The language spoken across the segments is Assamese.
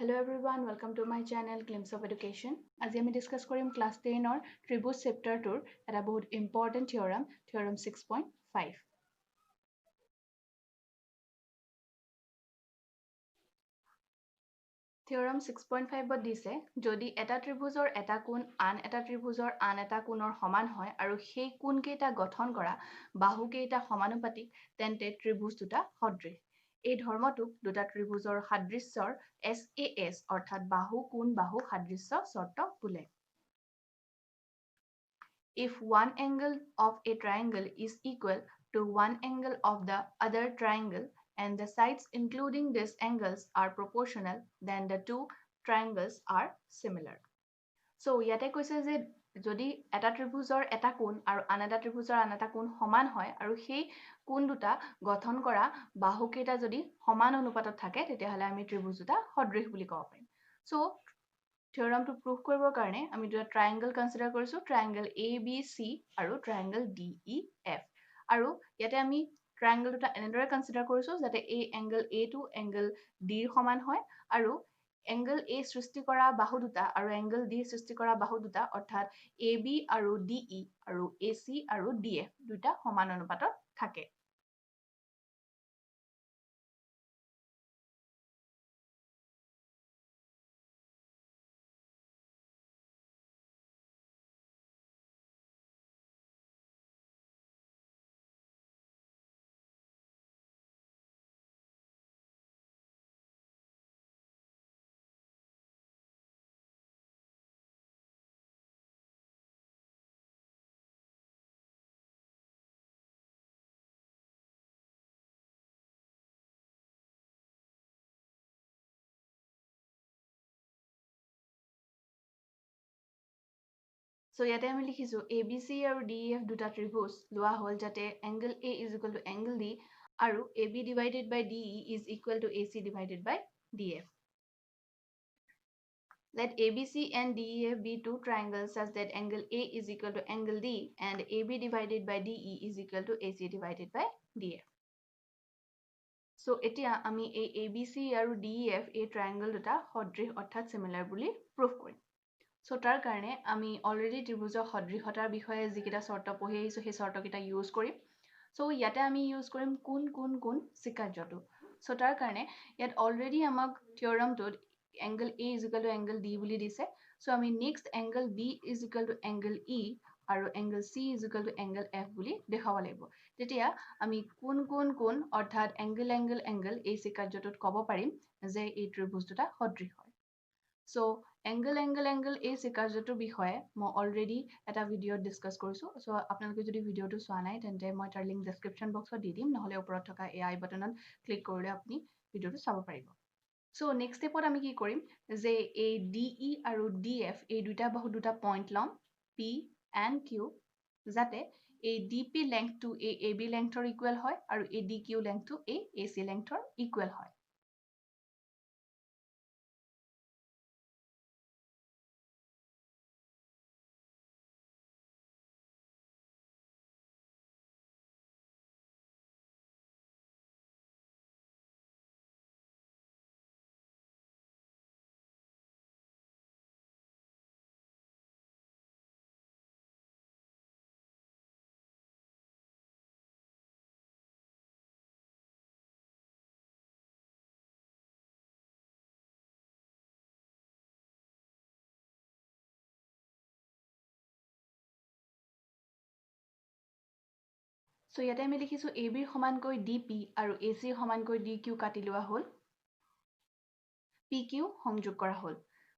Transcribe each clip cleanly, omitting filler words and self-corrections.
Hello everyone, welcome to my channel Glimpse of Education. আজি আমি ডিসকাস কৰিম ক্লাছ 10 ত্ৰিভুজ চেপ্টাৰটোৰ এটা বহুত ইম্পৰ্টেণ্ট থিওৰাম 6.5. থিওৰাম 6.5 দিছে যদি এটা ত্ৰিভুজৰ এটা কোণ আন এটা ত্ৰিভুজৰ আন এটা কোণৰ সমান হয় আৰু সেই কোণকেইটা গঠন কৰা বাহুকেইটা সমানুপাতিক তেন্তে ত্ৰিভুজ দুটা সদৃশ। এই ধৰ্মটোক দুটা ত্ৰিভুজৰ সাদৃশ্যৰ SAS অৰ্থাৎ বাহু কোণ বাহু সাদৃশ্য শৰ্ত বোলে। If one angle of a triangle is equal to one angle of the other triangle and the sides including these angles are proportional, then the two triangles are similar. So ইয়াতে কৈছে যে যদি এটা ত্ৰিভুজৰ এটা কোণ আৰু আন এটা ত্ৰিভুজৰ আন এটা কোণ সমান হয় আৰু সেই কোণ দুটা গঠন কৰা বাহুকেইটা যদি সমান অনুপাতত থাকে তেতিয়াহ'লে আমি ত্ৰিভুজ দুটা সদৃশ বুলি ক'ব পাৰিম। So থিওৰামটো প্ৰুভ কৰিবৰ কাৰণে আমি দুটা ট্ৰায়াংগল কনসিডাৰ কৰিছো, ট্ৰায়াংগল ABC আৰু ট্ৰায়াংগল DEF। আৰু ইয়াতে আমি ট্ৰায়াংগল দুটা এনেদৰে কনসিডাৰ কৰিছো যাতে এই এংগল A টো এংগল D ৰ সমান হয় আৰু এংগল A সৃষ্টি কৰা বাহু দুটা আৰু এংগল D সৃষ্টি কৰা বাহু দুটা অৰ্থাৎ AB আৰু DE আৰু AC আৰু DF দুটা সমান অনুপাতত থাকে। So ইয়াতে আমি লিখিছো ABC আৰু DEF দুটা ত্ৰিভুজ লোৱা হ'ল যাতে angle A is equal to angle D আৰু AB divided by DE is equal to AC divided by DF. Let ABC and DEF be two triangles such that angle A is equal to angle D and AB divided by DE is equal to AC divided by DF. So এতিয়া আমি এই ABC আৰু DEF এই triangle দুটা সদৃশ অৰ্থাৎ similar বুলি prove কৰিম। So তাৰ কাৰণে আমি অলৰেডি ত্ৰিভুজৰ সদৃশতাৰ বিষয়ে যিকেইটা শৰ্ত পঢ়ি আহিছো সেই শৰ্তকেইটা ইউজ কৰিম। So ইয়াতে আমি ইউজ কৰিম কোন স্বীকাৰ্যটো। So তাৰ কাৰণে ইয়াত অলৰেডি আমাক থিওৰামটোত angle A is equal to angle D বুলি দিছে। So আমি next angle B is equal to angle E আৰু angle C is equal to angle F বুলি দেখাব লাগিব। তেতিয়া আমি কোন অৰ্থাৎ angle এই স্বীকাৰ্যটোত ক'ব পাৰিম যে এই ত্ৰিভুজ দুটা সদৃশ হয়। So angle এই স্বীকাৰ্যটোৰ বিষয়ে মই অলৰেডি এটা ভিডিঅ' ডিছকাছ কৰিছো। So আপোনালোকে যদি ভিডিঅ'টো চোৱা নাই তেন্তে মই তাৰ লিংক ডেছক্ৰিপশ্যন বক্সত দি দিম, নহ'লে ওপৰত থকা এই আই বাটনত ক্লিক কৰিলে আপুনি ভিডিঅ'টো চাব পাৰিব। So নেক্সট ষ্টেপত আমি কি কৰিম যে এই DE আৰু DF এই দুটা বাহু দুটা পইণ্ট ল'ম P and Q যাতে এই DP লেংথটো এই AB লেংথৰ ইকুৱেল হয় আৰু এই DQ লেংথটো এই AC লেংথৰ ইকুৱেল হয়। So ইয়াতে আমি লিখিছো AB সমানকৈ DP আৰু AC সমানকৈ DQ কাটি লোৱা হ'ল। PQ সংযোগ কৰা হ'ল।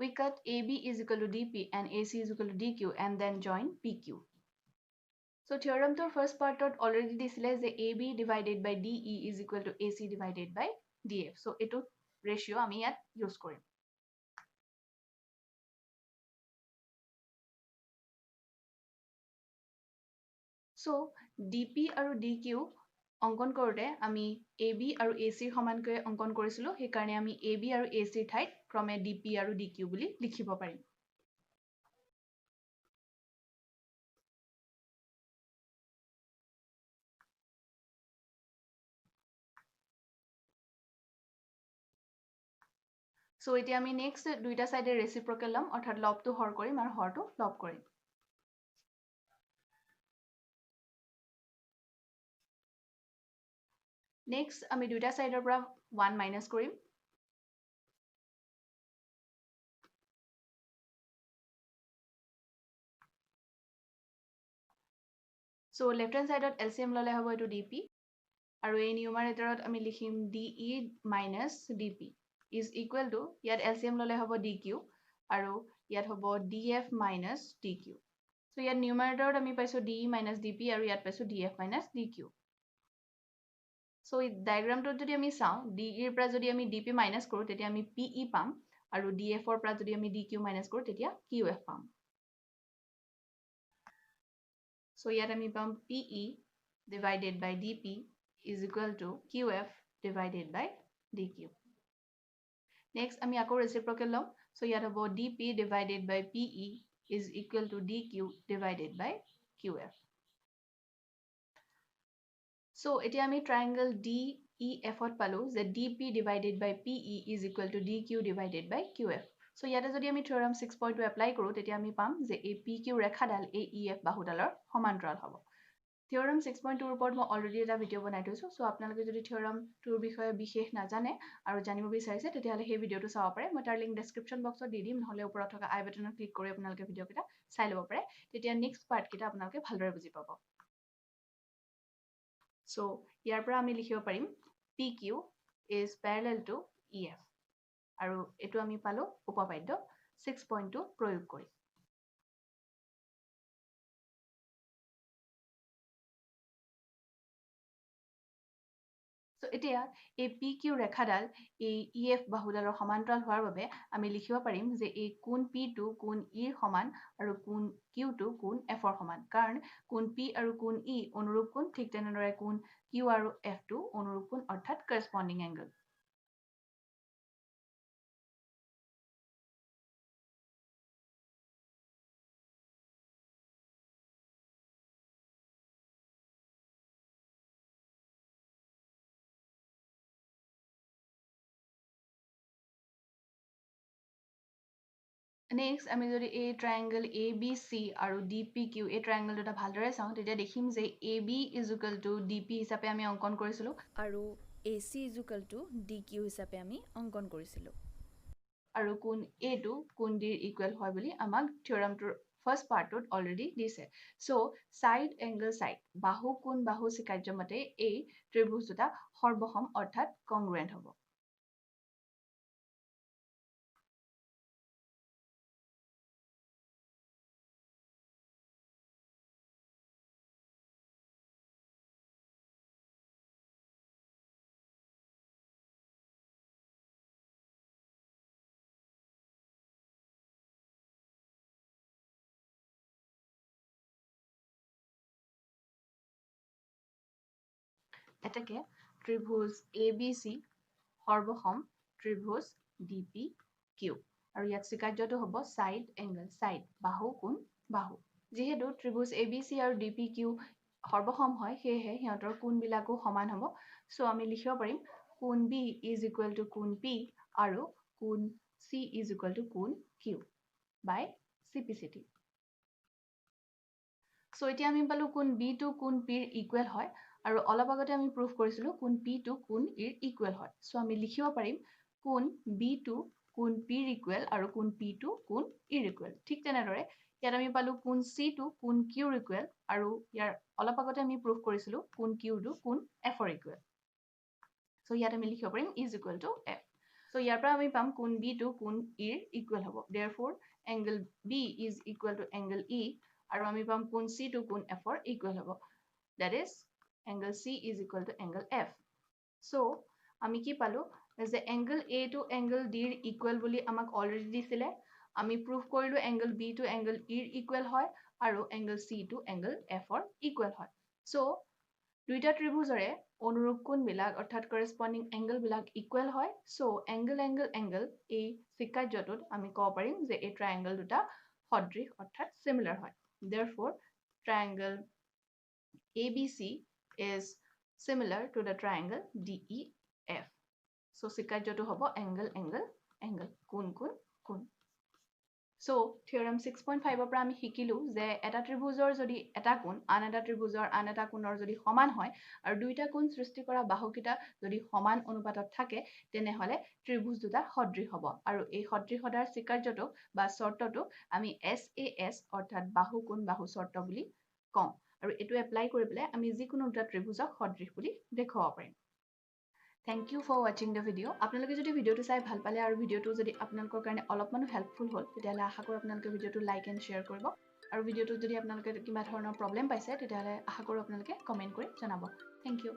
We cut AB is equal to DP and AC is equal to DQ and then join PQ. So theoremটোৰ first partত already দিছিলে যে AB divided by DE is equal to AC divided by DF. So এইটো ratio আমি ইয়াত use কৰিম। So DP আৰু DQ অংকন কৰোঁতে আমি AB আৰু AC সমানকৈ অংকন কৰিছিলো, সেইকাৰণে আমি AB আৰু AC ঠাইত ক্ৰমে DP আৰু DQ বুলি লিখিব পাৰিম। So এতিয়া আমি next দুইটা সাইডে reciprocal লম অৰ্থাৎ লবটো হৰ কৰিম আৰু হৰটো লব কৰিম next আমি দুইটা সাইডৰ পৰা 1 মাইনাস কৰিম so left hand side LCM ললে হ'ব এটো dp আৰু এই নিউমাৰেটৰত আমি লিখিম de minus dp is equal to ইয়াত LCM ললে হ'ব dq আৰু ইয়াত হ'ব df minus dq so ইয়াত নিউমাৰেটৰত আমি পাইছো de minus dp আৰু ইয়াত পাইছো df minus dq so এই ডায়াগ্ৰামটোত যদি আমি চাওঁ de ৰ পৰা যদি আমি dp মাইনাস কৰো তেতিয়া আমি pe পাম আৰু df ৰ পৰা যদি আমি dq মাইনাস কৰো তেতিয়া qf পাম so ইয়াত আমি পাম pe divided by dp is equal to qf divided by dq next আমি আকৌ reciprocal লম so ইয়াত হ'ব dp divided by pe is equal to dq divided by qf so এতিয়া আমি triangle DEF ত পালো যে dp divided by pe is equal to dq divided by qf so ইয়াতে যদি আমি theorem 6.2 এপ্লাই কৰো তেতিয়া আমি পাম যে এই pq ৰেখাডাল এই ef বাহুডালৰ সমান্তৰাল হ'ব theorem 6.2 ৰ ওপৰত মই অলৰেডি এটা ভিডিও বনাই থৈছো so আপোনালোকে যদি theorem টোৰ বিষয়ে বিশেষ নাজানে আৰু জানিব বিচাৰিছে তেতিয়াহলে সেই ভিডিওটো চাব পাৰে মই তাৰ লিংক ডেসক্ৰিপচন বক্সত দি দিম নহলে ওপৰত থকা আই বাটনত ক্লিক কৰি আপোনালোকে ভিডিও কেইটা চাই ল'ব পাৰে তেতিয়া নেক্সট পাৰ্ট কেইটা আপোনালোকে ভালদৰে বুজি পাব so ইয়াৰ পৰা আমি লিখিব পাৰিম pq is parallel to ef আৰু এটো আমি পালো উপপাদ্য 6.2 প্ৰয়োগ কৰি so এতিয়া এই pq ৰেখাডাল এই ef বাহুডালৰ সমান্তৰাল হোৱাৰ বাবে আমি লিখিব পাৰিম যে এই কোণ p2 কোণ e ৰ সমান আৰু কোণ q2 কোণ f ৰ সমান কাৰণ কোণ p আৰু কোণ e অনুৰূপ কোণ ঠিক তেনেদৰে কোণ q আৰু f2 অনুৰূপ কোণ অৰ্থাৎ corresponding angle next আমি যদি এই triangle ABC আৰু DPQ এই triangle দুটা ভালদৰে চাওঁ তেতিয়া দেখিম যে AB is equal to DP হিচাপে আমি অঙ্কন কৰিছিলো আৰু AC is equal to DQ হিচাপে আমি অঙ্কন কৰিছিলো আৰু কোণ A টো কোণ D ৰ ইকুৱেল হয় বুলি আমাক থিওৰামটোৰ ফাৰ্স্ট পাৰ্টত অলৰেডি দিছে সো সাইড এংগল সাইড বাহু কোণ বাহু সিকাৰ্য মতে এই ত্ৰিভুজ দুটা সৰ্বসম অৰ্থাৎ কংগ্ৰুৱেন্ট হ'ব এটাকে ত্ৰিভুজ ABC সৰ্বসম ত্ৰিভুজ DPQ আৰু ইয়াত সিকাৰ্যটো হ'ব সাইড এংগল সাইড বাহু কোণ বাহু যেহেতু ত্ৰিভুজ ABC আৰু DPQ সৰ্বসম হয় সেয়েহে হিহঁতৰ কোণ বিলাকো সমান হ'ব সো আমি লিখিব পাৰিম কোণ B is equal to কোণ P আৰু কোণ C is equal to কোণ Q by CPCT সো এতিয়া আমি পালো কোণ B টো কোণ P ৰ ইকুৱেল হয় আৰু অলপ আগতে আমি প্ৰুফ কৰিছিলো কোণ P টো কোণ E ৰ ইকুৱেল হয় সো আমি লিখিব পাৰিম কোণ B টো কোণ P ৰ ইকুৱেল আৰু কোণ P টো কোণ E ৰ ইকুৱেল ঠিক তেনেদৰে ইয়াত আমি পালো কোণ C টো কোণ Q ৰ ইকুৱেল আৰু ইয়াৰ অলপ আগতে আমি প্ৰুফ কৰিছিলো কোণ Q টো কোণ F ৰ ইকুৱেল সো ইয়াত আমি লিখিব পাৰিম is equal to F so ইয়াৰ পৰা আমি পাম কোণ B টো কোণ E ৰ ইকুৱেল হ'ব therefore angle B is equal to angle E আৰু আমি পাম কোণ C টো কোণ F ৰ ইকুৱেল হ'ব that is angle C is equal to angle F so আমি কি পালো যে angle A to angle D ৰ ইকুৱেল বুলি আমাক অলৰেডি দিছিলে আমি প্ৰুফ কৰিলো angle B to angle E ৰ ইকুৱেল হয় আৰু angle C to angle F ৰ ইকুৱেল হয় so দুইটা ত্ৰিভুজৰে অনুৰূপ কোণ বিলাক অৰ্থাৎ corresponding angle বিলাক ইকুৱেল হয় so angle এই সিকাৰ্যটোত আমি ক'ব পাৰিম যে এই triangle দুটা সদৃশ অৰ্থাৎ similar হয় therefore triangle ABC is similar to the triangle DEF so সিকাৰ্যটো হ'ব angle angle কোন So theorem 6.5 পৰা আমি শিকিলো যে এটা ত্ৰিভুজৰ যদি এটা কোণ আন এটা ত্ৰিভুজৰ আন এটা কোণৰ যদি সমান হয় আৰু দুইটা কোণ সৃষ্টি কৰা বাহুকেইটা যদি সমান অনুপাতত থাকে তেনেহলে ত্ৰিভুজ দুটা সদৃশ হ'ব আৰু এই সদৃশতাৰ স্বীকাৰ্যটো বা চৰ্তটো আমি SAS অৰ্থাৎ বাহু কোণ বাহু চৰ্ত বুলি কওঁ আৰু এটো এপ্লাই কৰি পেলাই আমি যিকোনো দুটা ত্ৰিভুজক সদৃশ বুলি দেখুৱাব পাৰিম Thank you for watching the video. আপোনালোকে যদি ভিডিওটো চাই ভাল পালে আৰু ভিডিওটো যদি আপোনালোকৰ কাৰণে অলপমানো হেল্পফুল হ'ল তেতিয়াহলে আশা কৰোঁ আপোনালোকে ভিডিওটো লাইক এণ্ড শ্বেয়াৰ কৰিব আৰু ভিডিওটো যদি আপোনালোকে কিবা ধৰণৰ প্ৰবলেম পাইছে তেতিয়াহলে আশা কৰোঁ আপোনালোকে কমেন্ট কৰি জনাব Thank you.